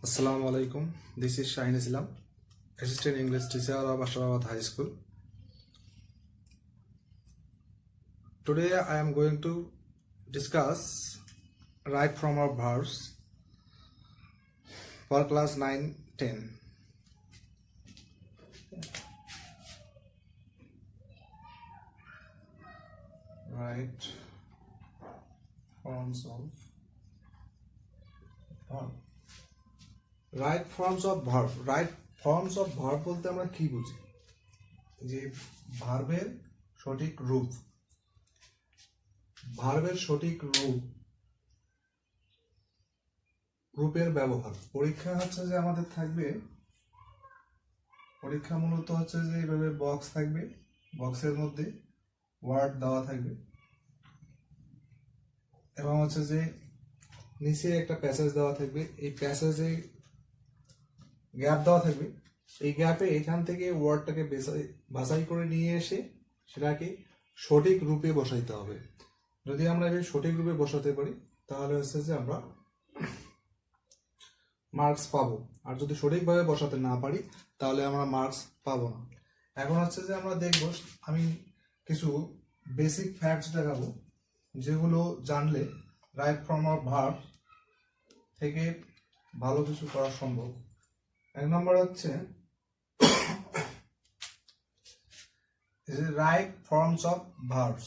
Assalamu alaikum. This is Shaheen Islam, Assistant English Teacher of Ashrabad High School. Today I am going to discuss right from our verbs for class 9-10. Right forms of verb. Right forms of verb. Right forms of verb বলতে আমরা কি বুঝি? যে ভার্বের সঠিক রূপ, ভার্বের সঠিক রূপের ব্যবহার। পরীক্ষা হচ্ছে যে আমাদের থাকবে, পরীক্ষা মূলত হচ্ছে যে এইভাবে বক্স থাকবে, বক্সের মধ্যে ওয়ার্ড দেওয়া থাকবে এবং হচ্ছে যে নিচে একটা প্যাসেজ দেওয়া থাকবে। এই প্যাসেজে গ্যাপ দেওয়া থাকবে। এই গ্যাপে এখান থেকে ওয়ার্ডটাকে বাছাই করে নিয়ে এসে সেটাকে সঠিক রূপে বসাইতে হবে। যদি আমরা এই সঠিক রূপে বসাতে পারি তাহলে হচ্ছে যে আমরা মার্কস পাবো, আর যদি সঠিকভাবে বসাতে না পারি তাহলে আমরা মার্কস পাবো না। এখন হচ্ছে যে আমরা দেখব, আমি কিছু বেসিক ফ্যাক্টস দেখাবো যেগুলো জানলে রাইট ফর্ম অফ ভার্ব থেকে ভালো কিছু করা সম্ভব। এক নম্বর হচ্ছে রাইট ফর্মস অফ ভার্বস।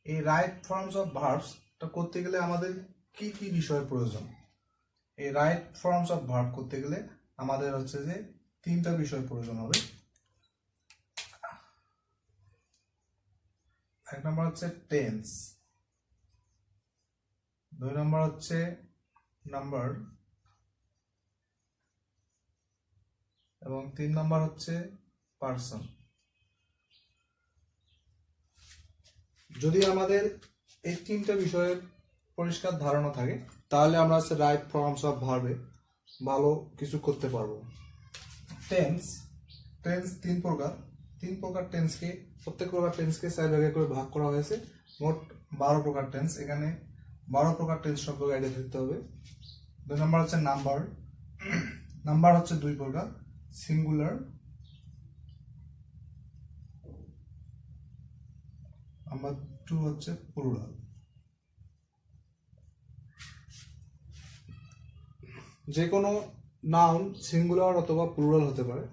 এই রাইট ফর্মস অফ ভার্বসটা করতে গেলে আমাদের কি কি বিষয়ের প্রয়োজন? এই রাইট ফর্মস অফ ভার্ব করতে গেলে আমাদের হচ্ছে যে তিনটা বিষয় প্রয়োজন হবে। এক নম্বর হচ্ছে টেন্স, দুই নম্বর হচ্ছে নাম্বার, এবং তিন নম্বর হচ্ছে পার্সন। যদি আমাদের এই তিনটা বিষয়ের পরিষ্কার ধারণা থাকে তাহলে আমরা হচ্ছে রাইট ফর্মস অফ ভার্বে ভালো কিছু করতে পারবো। টেন্স তিন প্রকার টেন্সকে, প্রত্যেক প্রকার টেন্সকে 4 ভাগে করে ভাগ করা হয়েছে। মোট 12 প্রকার টেন্স। এখানে 12 প্রকার টেন্স সম্পর্কে আইডিয়া থাকতে হবে। দুই নম্বর হচ্ছে নাম্বার হচ্ছে 2 প্রকার, সিঙ্গুলার, নাম্বার 2 হচ্ছে প্লুরাল। যে কোনো নাউন সিঙ্গুলার অথবা প্লুরাল হতে পারে।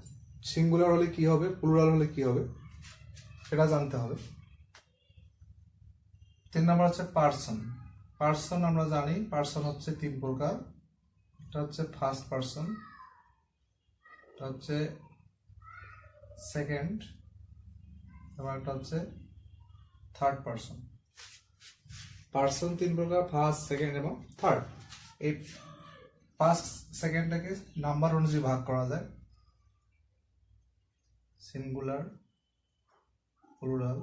সিঙ্গুলার হলে কি হবে, প্লুরাল হলে কি হবে সেটা জানতে হবে। 3 নম্বর হচ্ছে পার্সন। আমরা জানি পার্সন হচ্ছে 3 প্রকার। এটা হচ্ছে ফার্স্ট পার্সন, এটা হচ্ছে সেকেন্ড, এবং এটা হচ্ছে থার্ড পার্সন। পার্সন 3 প্রকার, ফার্স্ট, সেকেন্ড এবং থার্ড। এই ফার্স্ট সেকেন্ডটাকে নাম্বার অনুযায়ী ভাগ করা যায়, সিঙ্গুলার, প্লুরাল।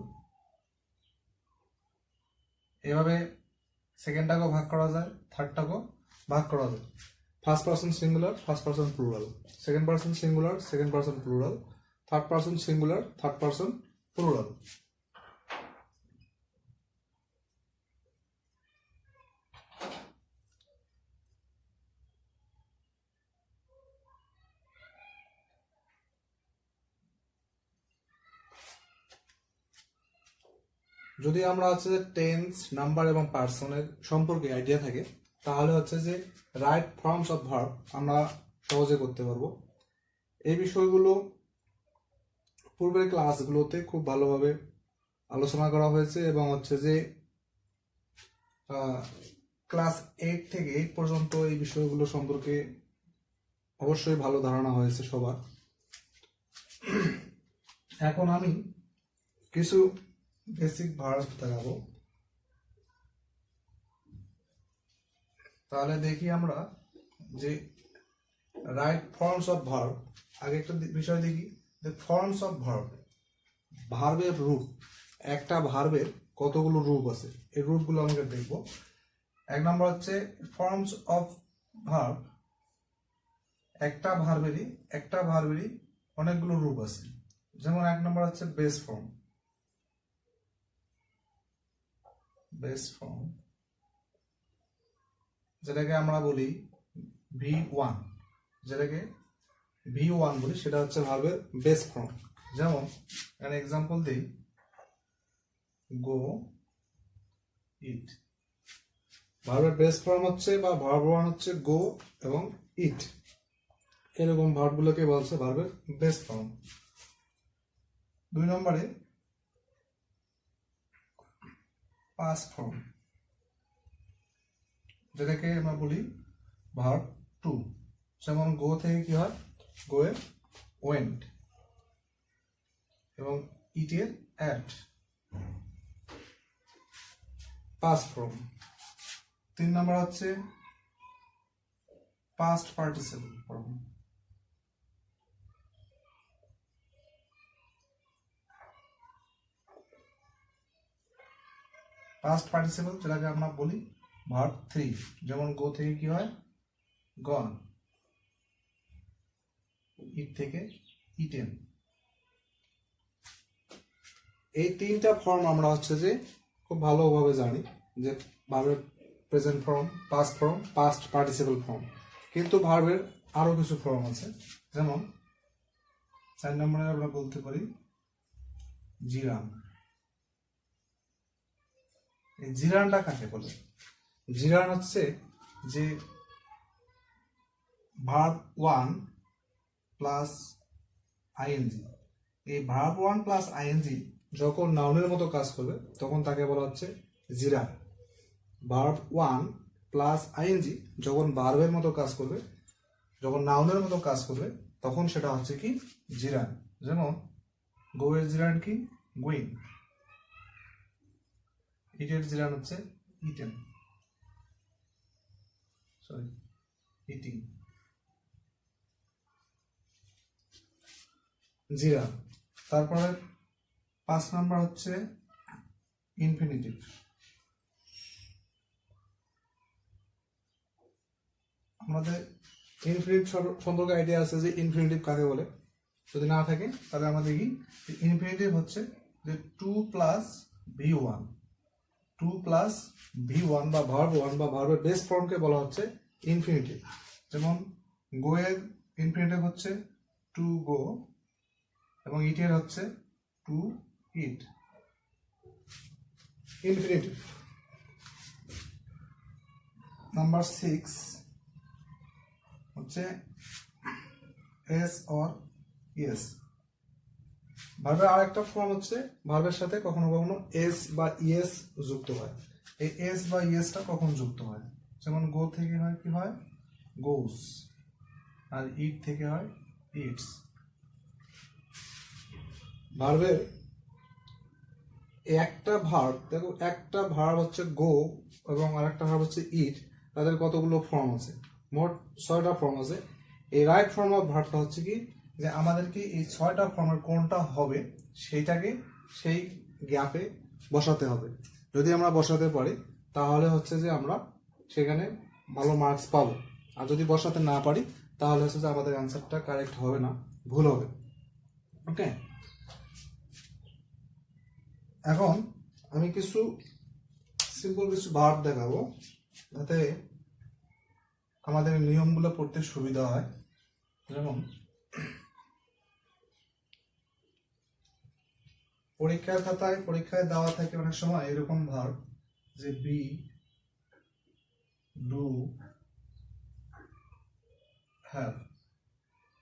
এভাবে সেকেন্ডটাকেও ভাগ করা যায়, থার্ডটাকেও ভাগ করা যায়। First person singular, first person plural, second person singular, second person plural, third person singular, third person plural. যদি আমরা হচ্ছে যে টেন্স, নাম্বার এবং পার্সনের সম্পর্কে আইডিয়া থাকে তাহলে হচ্ছে যে রাইট ফর্মস অফ ভার্ব আমরা সহজে করতে পারবো। এই বিষয়গুলো পূর্বের ক্লাসগুলোতে খুব ভালোভাবে আলোচনা করা হয়েছে এবং হচ্ছে যে ক্লাস 8 থেকে 8 পর্যন্ত এই বিষয়গুলো সম্পর্কে অবশ্যই ভালো ধারণা হয়েছে সবার। এখন আমি কিছু বেসিক ভার্ব দেখাবো। তাহলে দেখি আমরা যে রাইট ফর্মস অফ ভার্ব। আগে একটা বিষয় দেখি যে ফর্মস অফ ভার্ব, ভার্বের রূপ। একটা ভার্বের কতগুলো রূপ আছে, এই রূপগুলো আমাকে দেখব। এক নম্বর হচ্ছে ফর্মস অফ ভার্ব। একটা ভার্বেরই অনেকগুলো রূপ আছে। যেমন এক নম্বর হচ্ছে বেস ফর্ম, যেটাকে আমরা বলি V1। যেটাকে V1 বলি, সেটা হচ্ছে ভার্বের বেস ফর্ম। যেমন an এক্সাম্পল দিই, গো ইট। ভার্বের বেস ফর্ম হচ্ছে বা ভার্ব ওয়ান হচ্ছে গো এবং ইট, এরকম ভার্বগুলোকে বলছে ভার্বের বেস ফর্ম। 2 নম্বরে পাস্ট ফর্ম, যেটাকে আমরা বলি ভার্ব টু। যেমন গো থেকে কি হয়, গো এর ওয়েন্ট এবং ইট এর অ্যাট। Past form. 3 নম্বর হচ্ছে past participle form. Past participle যেটাকে আমরা বলি ভার্ব 3। যেমন গো থেকে কি হয়, গন, ইট থেকে ইটেন। এই 3টা ফর্ম আমরা হচ্ছে যে খুব ভালোভাবে জানি, যে ভার্বের present form, past form, past participle form. কিন্তু ভার্বের আরো কিছু ফর্ম আছে। যেমন 4 নম্বরে আমরা বলতে পারি জিরান। এই জিরানটা কাকে বলে? জিরান হচ্ছে যে ভার্ব 1 প্লাস আইএনজি। এই ভার্ব 1 প্লাস আইএনজি যখন নাউনের মতো কাজ করবে তখন তাকে বলা হচ্ছে জিরান। ভার্ব 1 প্লাস আইএনজি যখন ভার্বের মতো কাজ করবে, যখন নাউনের মতো কাজ করবে, তখন সেটা হচ্ছে কি, জিরান। যেমন গো এর জিরান কি, গোয়িং। ইটের জিরান হচ্ছে ইটেন, সরি ইটিং। জিরান। তারপরে 5 নাম্বার হচ্ছে ইনফিনিটিভ। আমাদের ইনফিনিটিভ সম্পর্কে আইডিয়া আছে যে ইনফিনিটিভ কাকে বলে। যদি না থাকে তাহলে আমরা দেখি ইনফিনিটিভ হচ্ছে যে 2 প্লাস V1। 2 প্লাস V1 বা ভার্ব 1 বা ভার্বের বেস ফর্মকে বলা হচ্ছে ইনফিনিটিভ। যেমন গো এর ইনফিনিটিভ হচ্ছে টু গো এবং ইট এর হচ্ছে টু ইট। ইনফিনিটিভ। নাম্বার 6 হচ্ছে এস অর ইয়েস। ভার্বের আরেকটা ফর্ম হচ্ছে ভার্বের সাথে কখনো কখনো এস বা ইয়েস যুক্ত হয়। এই এস বা ইয়েসটা কখন যুক্ত হয়? যেমন গো থেকে হয় কি হয়, গোস, আর ইট থেকে হয় ইটস। ভার্বের একটা ভার্ব, দেখো একটা ভার্ব হচ্ছে গো এবং আরেকটা ভার্ব হচ্ছে ইট, তাদের কতগুলো ফর্ম আছে? মোট 6টা ফর্ম আছে। এই রাইট ফর্ম অফ ভার্বটা হচ্ছে কি, যে আমাদেরকে এই 6টা ফর্মের কোনটা হবে সেইটাকে সেই গ্যাপে বসাতে হবে। যদি আমরা বসাতে পারি তাহলে হচ্ছে যে আমরা সেখানে ভালো মার্কস পাবো, আর যদি বসাতে না পারি তাহলে হচ্ছে যে আমাদের অ্যান্সারটা কারেক্ট হবে না, ভুল হবে। ওকে, এখন আমি কিছু সিম্পল কিছু ভার্ব দেখাবো যাতে আমাদের নিয়মগুলো পড়তে সুবিধা হয়। যেমন পরীক্ষার খাতায় পরীক্ষায় দেওয়া থাকে অনেক সময় এরকম ভার্ব, যে বি, ডু, হ্যাভ।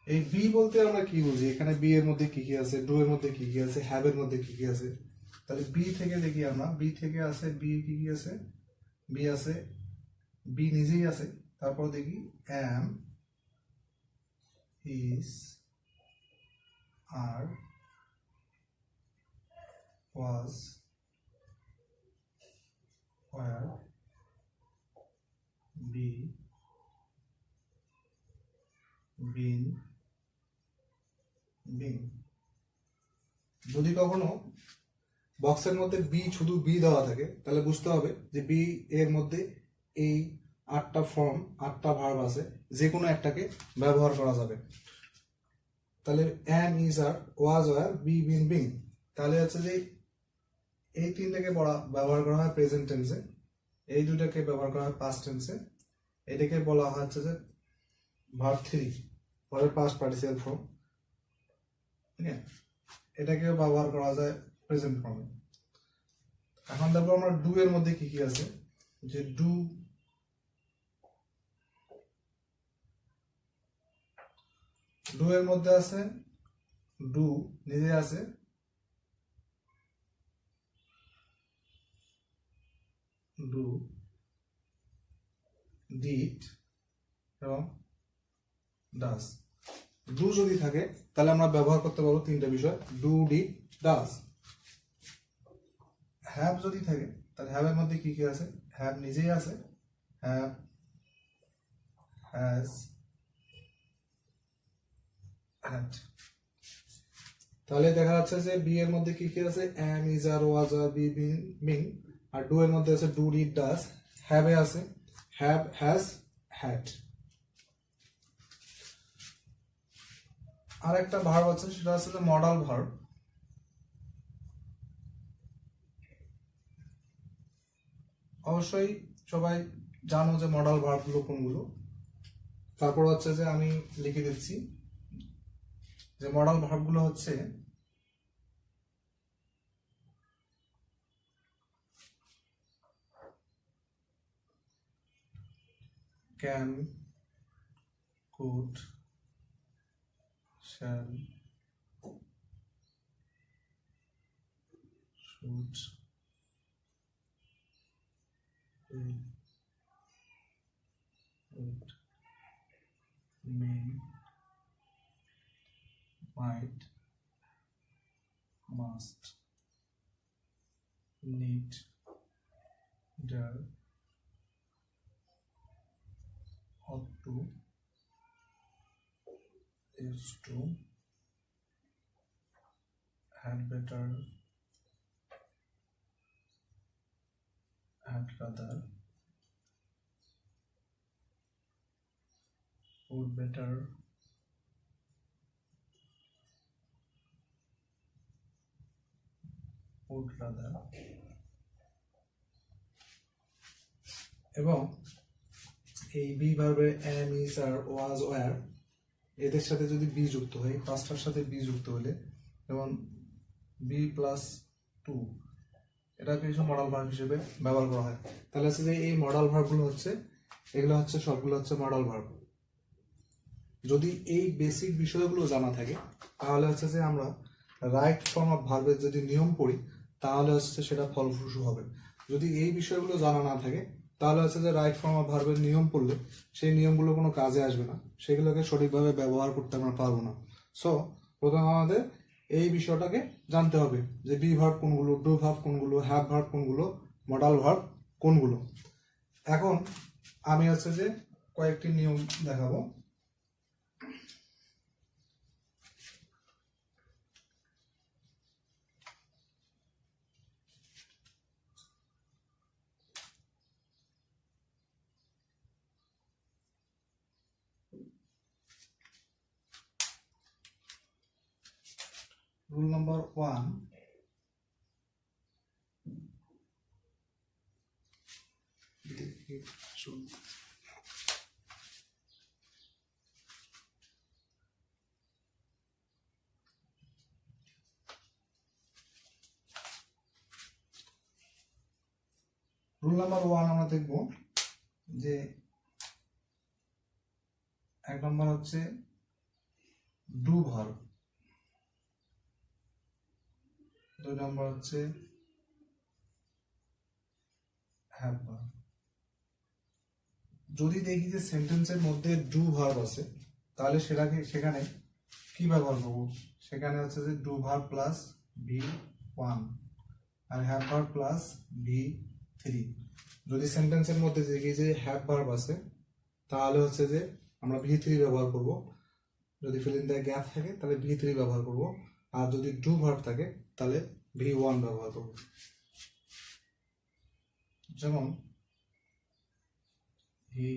এই বি বলতে আমরা কি বুঝি? এখানে বি এর মধ্যে কি কি আছে, ডু এর মধ্যে কি কি আছে, হ্যাভ এর মধ্যে কি কি আছে? তাহলে বি থেকে দেখি আমরা, বি থেকে আছে, বি কি কি আছে? বি আছে, বি নিজেই আছে। তারপর দেখি am, is, are, was, were, be, been, being. যদি কখনো বক্সের মধ্যে বি, শুধু বি দেওয়া থাকে তাহলে বুঝতে হবে যে বি এর মধ্যে এই 8টা ফর্ম, 8টা ভার্ব আছে, যে কোনো একটাকে ব্যবহার করা যাবে। তাহলে am, is, are, was, were, be, been, being. তাহলে হচ্ছে যে এই 3টাকে ব্যবহার করা হয় প্রেজেন্ট টেন্সে, এই 2টাকে ব্যবহার করা হয় পাস্ট টেন্সে, এটাকে বলা হচ্ছে যে ভার্ব 3। পরে পাস্ট পার্টিসিপাল ফর্ম, ঠিক আছে, এটাকেও ব্যবহার করা যায় প্রেজেন্ট ফর্মে। এখন দেখো আমরা ডু এর মধ্যে কি কি আছে, যে ডু এর মধ্যে আছে ডু নিজে আছে, ডু ডিড এবং ডাস। ডু যদি থাকে তাহলে আমরা ব্যবহার করতে পারবো তিনটা বিষয়, ডু ডিড ডাস। হ্যাভ যদি থাকে তাহলে হ্যাভ এর মধ্যে কি কি আছে, হ্যাভ নিজেই আছে, হ্যাভ, হ্যাজ, হ্যাড। তাহলে দেখা যাচ্ছে যে বি এর মধ্যে কি কি আছে, am, is, are, was, are, be, been, being. আর ডু এর মধ্যে আছে ডু ডিড ডাস, হ্যাভ এ আছে হ্যাভ, হ্যাজ, হ্যাড। আর একটা ভার্ব আছে, সেটা আছে যে মডাল ভার্ব। অবশ্যই সবাই জানো যে মডাল ভার্ব গুলো কোনগুলো। তারপর হচ্ছে যে আমি লিখে দিচ্ছি যে মডাল ভার্ব গুলো হচ্ছে can, could, shall, should, will, would, may, might, must, need, dare, ought to, used to, had better, had rather, would better, would rather। এবং এই বি ভার্বে am, is, are, was, were এদের সাথে যদি B যুক্ত হয়, পাঁচটার সাথে বি যুক্ত হলে, যেমন বি প্লাস টু, এটাকে কিছু মডাল ভার্ব হিসেবে ব্যবহার করা হয়। তাহলে হচ্ছে যে এই মডাল ভার্বগুলো হচ্ছে, এগুলো হচ্ছে সবগুলো হচ্ছে মডাল ভার্ব। যদি এই বেসিক বিষয়গুলো জানা থাকে তাহলে হচ্ছে যে আমরা রাইট ফর্ম অফ ভার্বের যদি নিয়ম পড়ি তাহলে হচ্ছে সেটা ফলপ্রসূ হবে। যদি এই বিষয়গুলো জানা না থাকে তাহলে হচ্ছে যে রাইট ফর্ম অফ ভার্বের নিয়ম পড়লে সেই নিয়মগুলো কোনো কাজে আসবে না, সেগুলোকে সঠিকভাবে ব্যবহার করতে আমরা পারবো না। সো প্রথমে আমাদের এই বিষয়টাকে জানতে হবে যে বি ভার্ব কোনগুলো, ডু ভার্ব কোনগুলো, হ্যাভ ভার্ব কোনগুলো, মডাল ভার্ব কোনগুলো। এখন আমি হচ্ছে যে কয়েকটি নিয়ম দেখাবো। Rule number 1, আমরা দেখব যে এক নম্বর হচ্ছে ডু ভার্ব, দুই নম্বর হচ্ছে হ্যাভ ভার্ব। যদি দেখি যে সেন্টেন্সের মধ্যে ডু ভার্ব আছে তাহলে সেখানে কি ব্যবহার করবো, সেখানে হচ্ছে যে ডু ভার্ব প্লাস V1 আর হ্যাভ ভার্ব প্লাস V3। যদি সেন্টেন্সের মধ্যে দেখি যে হ্যাভ ভার্ব আছে তাহলে হচ্ছে যে আমরা V3 ব্যবহার করব, যদি ফিল ইন দ্য গ্যাপ থাকে তাহলে V3 ব্যবহার করব, আর যদি ডু ভার্ব থাকে তাহলে V1 ব্যবহার করব। যেমন he,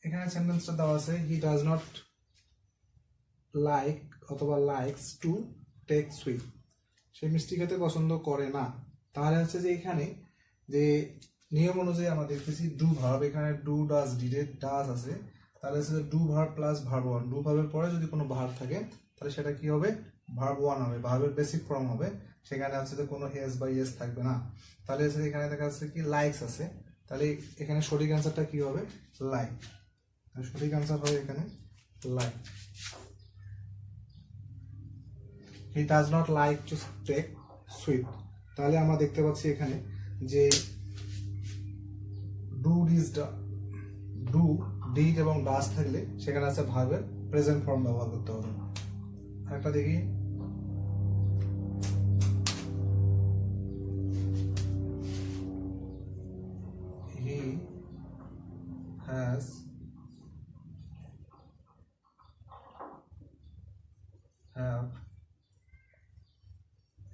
এখানে সেন্টেন্সটা দেওয়া আছে হি ডাজ নট লাইক অথবা লাইকস টু টেক সুইট, সে মিষ্টি খেতে পছন্দ করে না। তাহলে হচ্ছে যে এখানে যে নিয়ম অনুযায়ী আমরা দেখতেছি ডু ভার্ব, এখানে ডু ডাজ ডিডেড ডাজ আছে, তাহলে হচ্ছে do verb plus verb one. Do ভার্বের পরে যদি কোনো ভার্ব থাকে তাহলে সেটা কি হবে, ভার্ব ওয়ান হবে, ভার্বের বেসিক ফর্ম হবে, সেখানে হচ্ছে যে কোনো এস বা ইয়েস থাকবে না। তাহলে হচ্ছে এখানে দেখা যাচ্ছে কি লাইকস আছে, তাহলে এখানে সঠিক অ্যান্সারটা কি হবে, লাইক। সঠিক অ্যান্সার হবে এখানে like. He does not like to take sweet, তাহলে আমরা দেখতে পাচ্ছি এখানে যে ডু ডিড এবং ডাজ থাকলে সেখানে আছে ভার্বের প্রেজেন্ট ফর্ম ব্যবহার করতে হবে। আরেকটা দেখি, he has have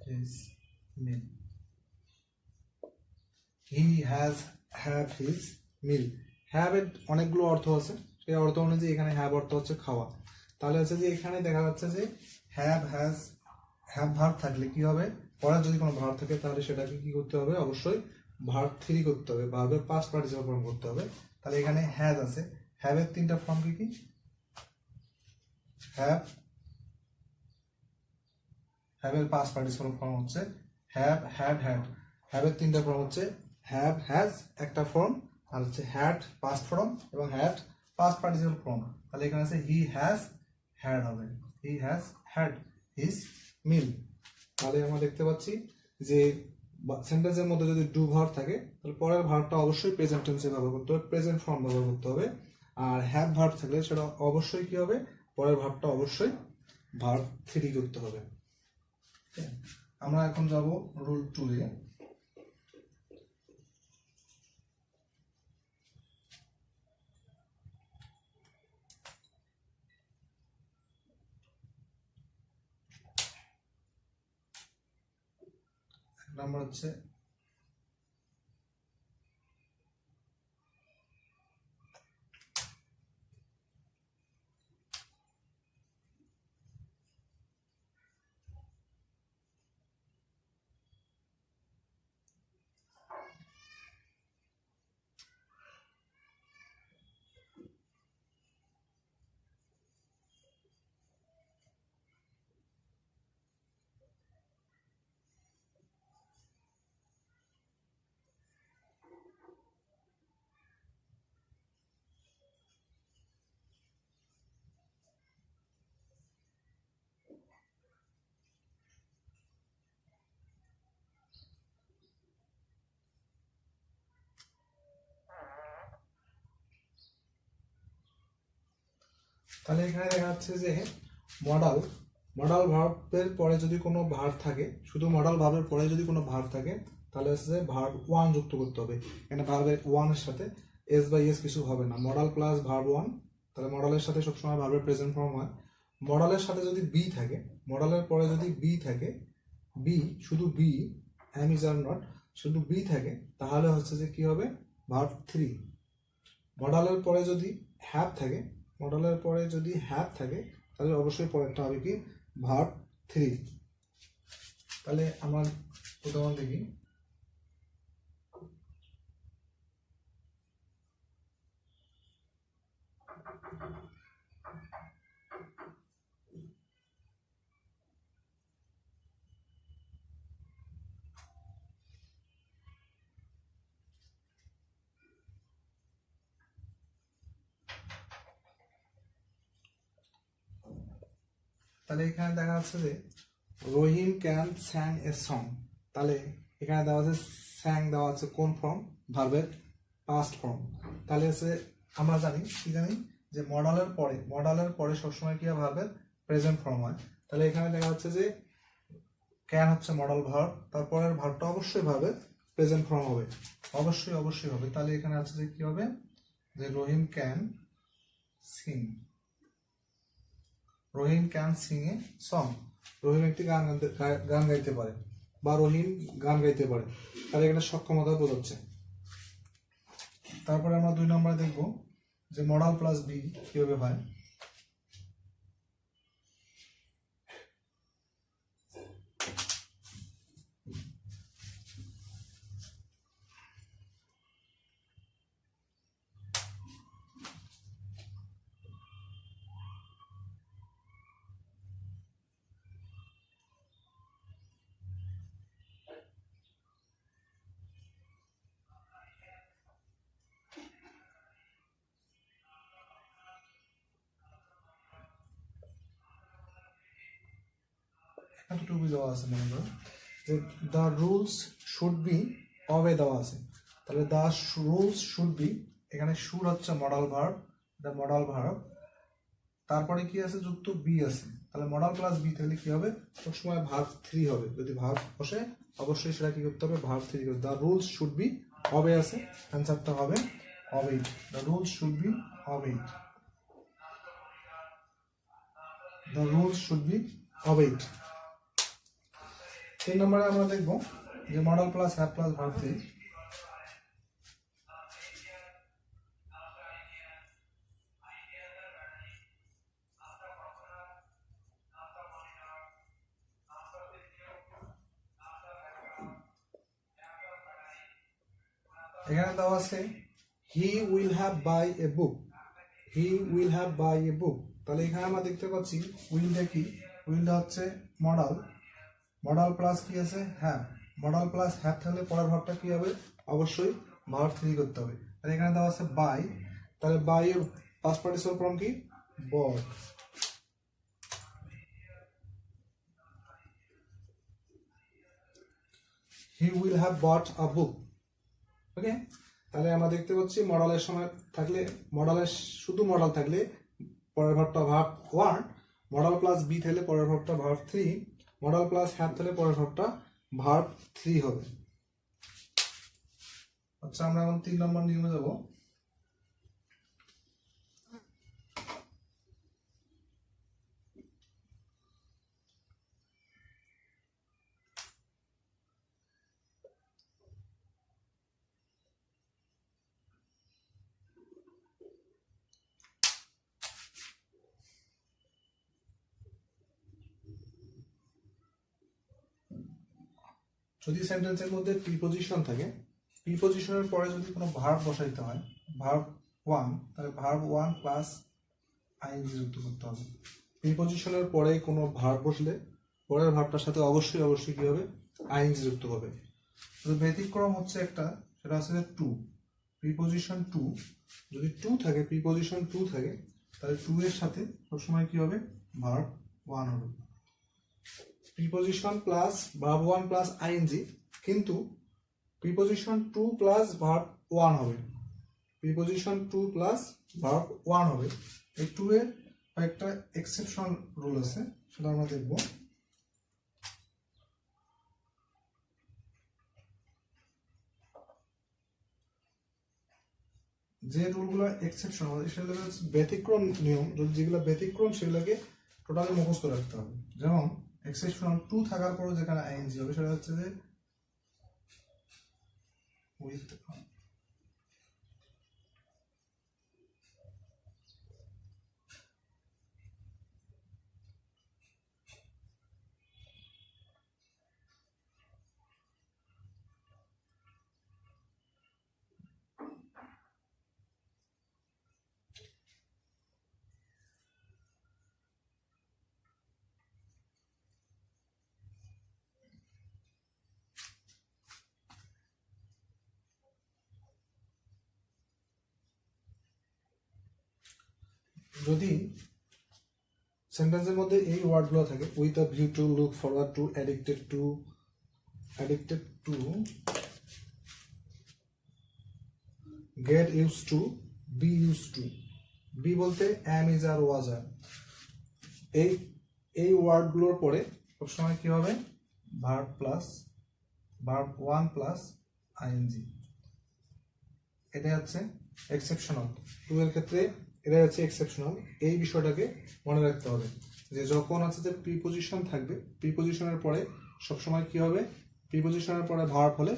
his mill, he has have his mill. Have এর অনেকগুলো অর্থ আছে, সেই অর্থ অনুযায়ী এখানে হ্যাভ অর্থ হচ্ছে খাওয়া। তাহলে হচ্ছে যে এখানে দেখা যাচ্ছে যে হ্যাভ ভার্ব থাকলে কি হবে, পরে যদি কোনো ভার্ব থাকে তাহলে সেটাকে কি করতে হবে, অবশ্যই ভার্ব থ্রি করতে হবে, ভার্বের পাস্ট পার্টিসিপল ফর্ম করতে হবে। তাহলে এখানে হ্যাজ আছে, হ্যাভ এর তিনটা ফর্ম কি কি, হ্যাভ এর পাস্ট পার্টিসিপল ফর্ম হচ্ছে হ্যাভ, হ্যাড, হ্যাড। হ্যাভ এর তিনটা ফর্ম হচ্ছে হ্যাভ, হ্যাজ একটা ফর্ম, আর হচ্ছে হ্যাড পাস্ট ফর্ম এবং হ্যাড পাস্ট পার্টিসিপল ফর্ম। তাহলে এখানে আছে হি হ্যাজ হ্যাড হবে, হি হ্যাজ হ্যাড হিজ মিল। তাহলে আমরা দেখতে পাচ্ছি যে সেন্টেন্সের মধ্যে যদি ডু ভার্ব থাকে তাহলে পরের ভার্বটা অবশ্যই প্রেজেন্ট টেন্সে ব্যবহার করতে হবে, প্রেজেন্ট ফর্ম ব্যবহার করতে হবে। আর হ্যাভ ভার্ব থাকলে সেটা অবশ্যই কি হবে, পরের ভার্বটা অবশ্যই ভার্ব থ্রি করতে হবে। আমরা এখন যাব রুল 2 এ। নাম্বার হচ্ছে তাহলে এখানে দেখা যাচ্ছে যে মডাল ভার্বের পরে যদি কোনো ভার্ব থাকে, শুধু মডাল ভার্বের পরে যদি কোনো ভার্ব থাকে তাহলে হচ্ছে ভার্ব ওয়ান যুক্ত করতে হবে। এখানে ভার্বের ওয়ানের সাথে এস বা ইয়েস কিছু হবে না, মডাল প্লাস ভার্ব ওয়ান। তাহলে মডালের সাথে সবসময় ভার্বের প্রেজেন্ট ফর্ম হয়। মডালের সাথে যদি বি থাকে, মডালের পরে যদি বি থাকে, বি শুধু be, am is are not, শুধু বি থাকে, তাহলে হচ্ছে যে কি হবে, ভার্ব থ্রি। মডালের পরে যদি হ্যাভ থাকে, মডালের পরে যদি হ্যাভ থাকে তাহলে অবশ্যই পরেরটা হবে কি, ভার্ব থ্রি। তাহলে আমার উদাহরণ দেখি, তাহলে এখানে দেখা যাচ্ছে যে রহিম ক্যান স্যাং এ সং। তাহলে এখানে দেওয়া আছে স্যাং, দেওয়া আছে কোন ফর্ম, ভার্বের পাস্ট ফর্ম। তাহলে হচ্ছে আমরা জানি কি জানি যে মডালের পরে সবসময় কি হয়, ভার্বের প্রেজেন্ট ফর্ম হয়। তাহলে এখানে দেখা যাচ্ছে যে ক্যান হচ্ছে মডাল ভার্ব, তারপরের ভার্বটা অবশ্যই ভার্বের প্রেজেন্ট ফর্ম হবে, অবশ্যই হবে। তাহলে এখানে আছে যে কি হবে, যে Rahim can sing, Rahim can sing a song. Rahim একটি গান গাইতে পারে বা রহিম গান গাইতে পারে, তাহলে এখানে সক্ষমতা বোঝাচ্ছে। তারপরে আমরা 2 নম্বরে দেখব যে মডাল প্লাস বি কিভাবে হয়। এতটুকু দেওয়া আছে মনে করো যে দ্য রুলস শুড বি অবে দেওয়া আছে, তাহলে দ্য রুলস শুড বি, এখানে শুড হচ্ছে মডাল ভার্ব, এটা মডাল ভার্ব, তারপরে কি আছে যুক্ত বি আছে, তাহলে মডাল প্লাস বি তাহলে কি হবে সবসময় ভার্ব 3 হবে, যদি ভার্ব বসে অবশ্যই সেটা কি করতে হবে ভার্ব 3 করতে। The rules should be obey আছে, অ্যান্সারটা হবে obeyed. The rules should be obeyed, the rules should be obeyed. 3 নম্বরে আমরা দেখব যে modal plus have plus verb 3। এখানে দেওয়া আছে he will have buy a book, he will have buy a book, তাহলে এখানে আমরা দেখতে পাচ্ছি উইলটা কি, উইলটা হচ্ছে মডাল, মডাল প্লাস কি আছে হ্যাভ, মডাল প্লাস হ্যাভ থাকলে পরের ভার্বটা কি হবে অবশ্যই ভার্ব 3 করতে হবে। তাহলে এখানে দেওয়া আছে বাই, তাহলে বাই এর পাস্ট পার্টিসিপল ফর্ম কি বট, হি উইল হ্যাভ বট আ বুক। ওকে, তাহলে আমরা দেখতে পাচ্ছি মডালের সময় থাকলে, মডালের শুধু মডাল থাকলে পরের ভার্বটা ভার্ব 1, মডাল প্লাস বি থাকলে পরের ভার্বটা ভার্ব 3, মডাল প্লাস হ্যাভ থাকলে পরের ভার্বটা ভার্ব 3 হবে। আচ্ছা, আমরা এখন 3 নম্বর নিয়মে যাব। যদি সেন্টেন্সের মধ্যে প্রিপজিশন থাকে, প্রিপজিশনের পরে যদি কোনো ভার্ব বসাইতে হয় ভার্ব 1, তাহলে ভার্ব 1 প্লাস আইএনজি যুক্ত করতে হবে। প্রিপজিশনের পরে কোনো ভার্ব বসলে পরের ভার্বটার সাথে অবশ্যই কি হবে আইএনজি যুক্ত হবে। তো ব্যতিক্রম হচ্ছে একটা, সেটা হচ্ছে টু, প্রিপজিশন টু, যদি টু থাকে প্রিপজিশন টু থাকে তাহলে টু এর সাথে সবসময় কি হবে ভার্ব 1 হবে। Preposition plus verb 1 plus ING, কিন্তু প্রিপজিশন 2 প্লাস ভার্ব 1 হবে, প্রিপজিশন 2 প্লাস ভার্ব 1 হবে। এই 2 এর একটা এক্সেপশন রুল আছে, সেটা আমরা দেখব। যে রুলগুলো এক্সেপশন হবে সেগুলো ব্যতিক্রম নিয়ম, যেগুলো ব্যতিক্রম সেগুলোকে টোটালি মুখস্থ রাখতে হবে। যেমন এক্সেপশনাল 2 থাকার পরও যেখানে আইএনজি হবে সেটা হচ্ছে যে উইথ, যদি সেন্টেন্সের মধ্যে এই ওয়ার্ডগুলো থাকে with a view to, look forward to, addicted to, get use to, be use to, be বলতে অ্যাম, ইজ, আর, ওয়াজ, আর, এই ওয়ার্ডগুলোর পরে সবসময় কি হবে ভার্ব 1 প্লাস আইএনজি। এটা হচ্ছে এক্সেপশনাল, টু এর ক্ষেত্রে এটা হচ্ছে এক্সেপশনাল। এই বিষয়টাকে মনে রাখতে হবে যে যখন আছে যে প্রিপজিশন থাকবে, প্রিপজিশনের পরে সবসময় কি হবে, প্রিপজিশনের পরে ভার্ব হলে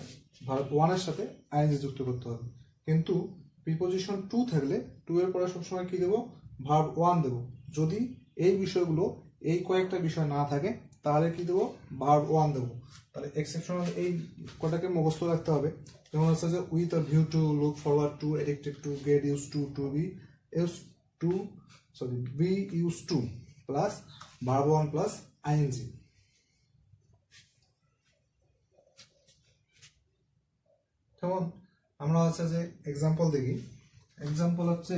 ভার্ব 1 এর সাথে আইএনজি যুক্ত করতে হবে। কিন্তু প্রিপোজিশন টু থাকলে টু এর পরে সবসময় কি দেবো, ভার্ব ওয়ান দেবো। যদি এই বিষয়গুলো এই কয়েকটা বিষয় না থাকে তাহলে কি দেবো, ভার্ব ওয়ান দেবো। তাহলে এক্সেপশনাল এই কটাকে মুখস্থ রাখতে হবে। যেমন হচ্ছে যে with a view to, look forward to, addicted to, get use to be use to, sorry be use to plus verb one plus ING. যেমন আমরা হচ্ছে যে এক্সাম্পল দেখি। এক্সাম্পল হচ্ছে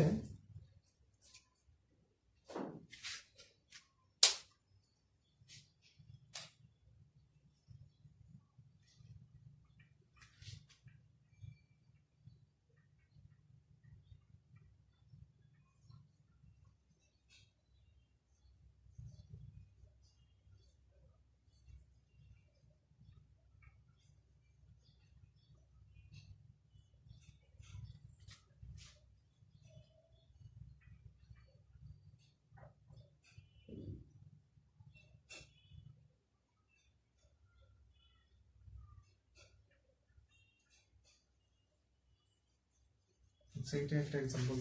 সেইটা একটা এক্সাম্পল।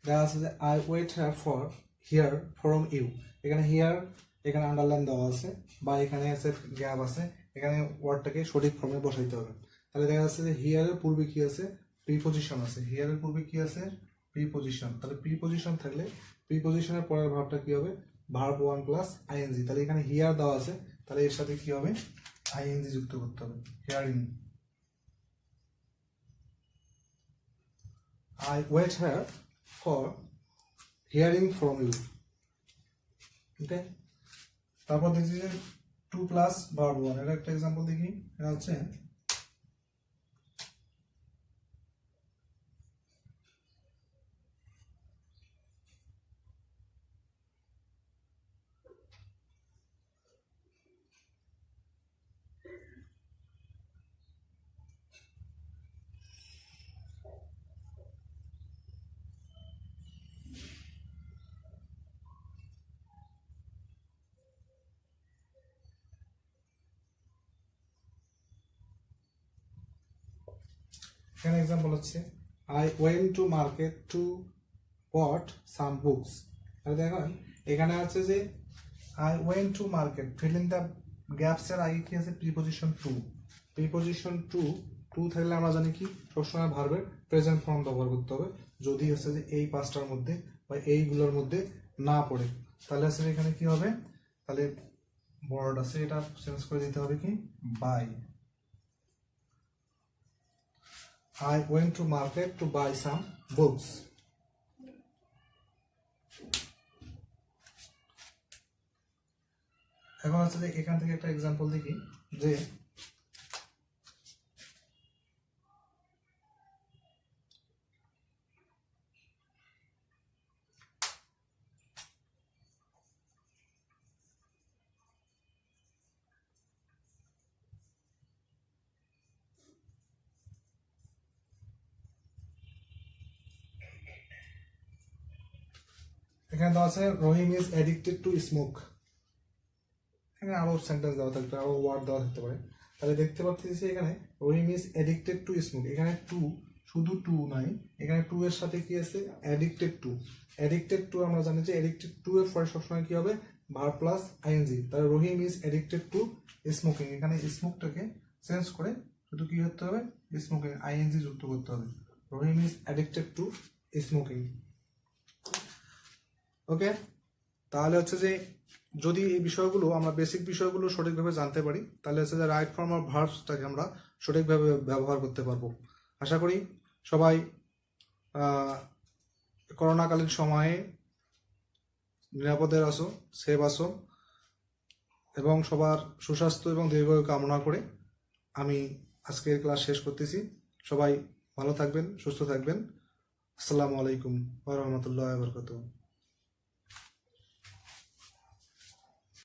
দেখা আছে যে I wait for hear from you. এখানে হিয়ার, এখানে আন্ডারলাইন দেওয়া আছে বা এখানে আছে গ্যাপ আছে, এখানে ওয়ার্ডটাকে সঠিক ফর্মে বসাইতে হবে। তাহলে দেখা যাচ্ছে যে হিয়ারের পূর্বে কি আছে, প্রিপোজিশন আছে। হিয়ারের পূর্বে কি আছে, প্রিপোজিশন। তাহলে প্রিপোজিশন থাকলে প্রিপোজিশনের পরের ভার্বটা কি হবে, ভার্ব ওয়ান প্লাস আইএনজি। তাহলে এখানে হিয়ার দেওয়া আছে, তাহলে এর সাথে কি হবে, আইএনজি যুক্ত করতে হবে, hearing. I wait here for hearing from you. Okay? তারপর দেখছি যে টু প্লাস ভার্ব ওয়ান, এটা একটা এক্সাম্পল দেখি। এটা হচ্ছে এখানে এক্সাম্পল হচ্ছে I went to market to bought some books. তাহলে দেখেন এখানে আছে যে I went to market, fill in the gaps এর আগে কি আছে, প্রিপোজিশন টু। প্রিপোজিশন টু থাকলে আমরা জানি কি সবসময় ভার্বের প্রেজেন্ট ফর্ম ব্যবহার করতে হবে, যদি হচ্ছে যে এই পাঁচটার মধ্যে বা এইগুলোর মধ্যে না পড়ে। তাহলে আসলে এখানে কি হবে, তাহলে বর্ড আছে এটা চেঞ্জ করে দিতে হবে কি, by. I went to market to buy some books. এখন হচ্ছে যে এখান থেকে একটা এক্সাম্পল দেখি যে এখানে দেওয়া আছে রহিম ইজ অ্যাডিক্টেড টু স্মোক। এখানে আরো সেন্টেন্স দেওয়া থাকতে পারে, আরো ওয়ার্ড দেওয়া থাকতে পারে। তাহলে দেখতে পাচ্ছি এখানে রহিম ইজ অ্যাডিক্টেড টু স্মোক, এখানে টু, শুধু টু নাই, এখানে টু এর সাথে কি আছে, অ্যাডিক্টেড টু। অ্যাডিক্টেড টু আমরা জানি যে অ্যাডিক্টেড টু এর পরে সবসময় কি হবে, ভার্ব প্লাস আইএনজি। তাহলে Rahim is addicted to smoking, এখানে স্মোকটাকে চেঞ্জ করে শুধু কি করতে হবে, স্মোকিং আইএনজি যুক্ত করতে হবে। রহিম ইজ অ্যাডিক্টেড টু স্মোকিং। ওকে, তাহলে হচ্ছে যে যদি এই বিষয়গুলো আমরা বেসিক বিষয়গুলো সঠিকভাবে জানতে পারি তাহলে হচ্ছে যে রাইট ফর্ম অফ ভার্বসটাকে আমরা সঠিকভাবে ব্যবহার করতে পারবো। আশা করি সবাই করোনাকালীন সময়ে নিরাপদে আসো, সেভ আসো এবং সবার সুস্বাস্থ্য এবং দীর্ঘায়ু কামনা করে আমি আজকের ক্লাস শেষ করতেছি। সবাই ভালো থাকবেন, সুস্থ থাকবেন। আসসালামু আলাইকুম ওয়া রাহমাতুল্লাহি ওয়া বারাকাতুহু।